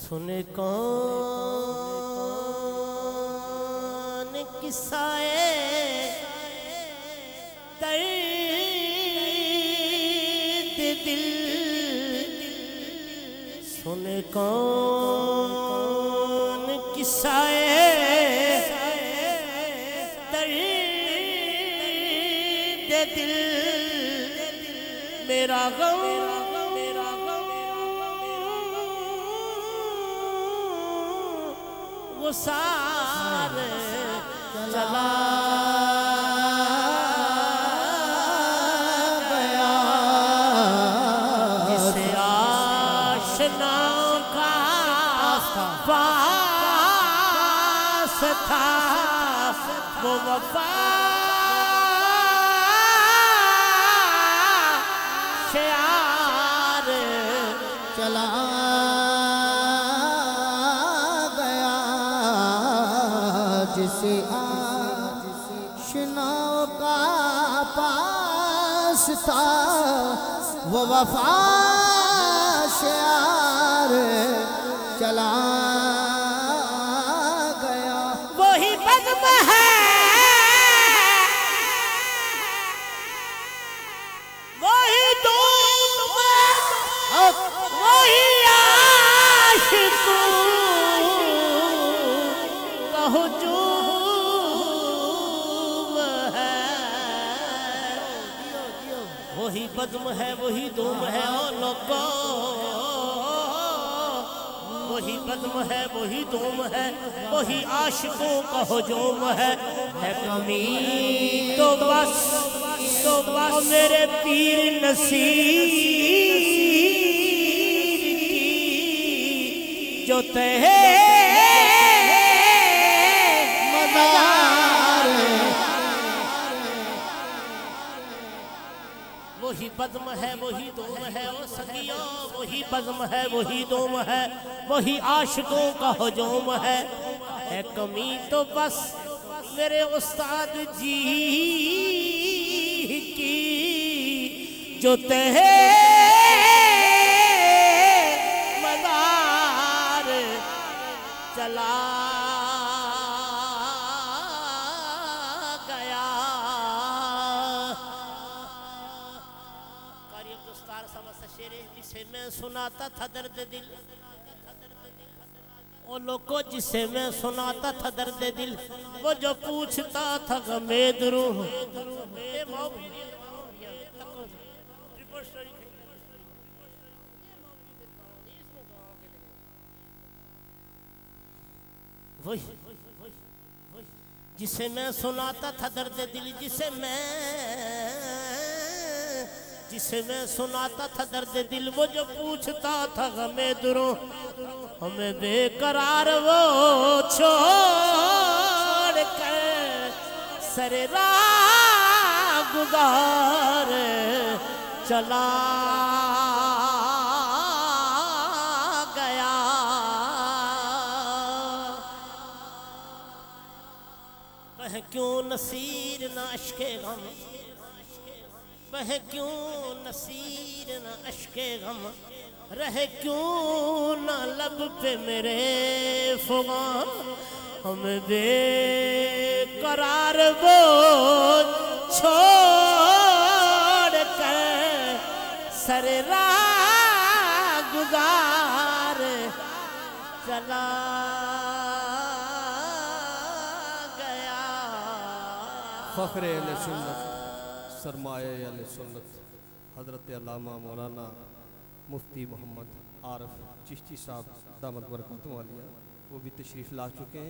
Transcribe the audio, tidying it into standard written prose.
सुने कौन किस्साए दर्द दिल, सुने कौन किस्साए दर्द दिल। मेरा गम गुसार चला गया, जिसे आशनाओं का पास था वो वफा शार चला जिसे आशनाओं का पास था वो वफा शार चला गया। वही बज़्म है, वही तुम, वही आशिक कहो जो वही बज़्म है, वही धूम है ओ लोगो, वही बज़्म है, वही धूम है, वही आशिकों का हुजूम है कमी तो बस मेरे पीर नसीब की जो तहे वही बज़्म है, वही धूम है ओ सखियों, वही बज़्म है, वही धूम है, वही आशिकों का हुजूम है कमी तो बस मेरे उस्ताद जी की जो तहे मदार चला जिसे मैं सुनाता था दर्द दिल, ओ लोगो जिसे मैं सुनाता था दर्द दिल, वो जो पूछता था गमे दुरू। वही जिसे मैं सुनाता था दर्द दिल, जिसे मैं सुनाता था दर्द दिल, वो जो पूछता था गमे दुरू, हमें बेकरार वो छोड़ कर सरे राह गुजार चला गया। वह क्यों नसीर न अश्के गम, वह क्यों नसीर न अश्के गम, रहे क्यों न लब पे मेरे फुगा, हम बेकरार वो छोड़ कर सरे राह गुजार चला गया। फ़ख्र अहले सुन्नत सरमाए अहले सुन्नत हज़रत अल्लामा मौलाना मुफ्ती मोहम्मद आरिफ चिश्ती साहब दामत बरकतुहु आलिया वो भी तशरीफ़ ला चुके हैं।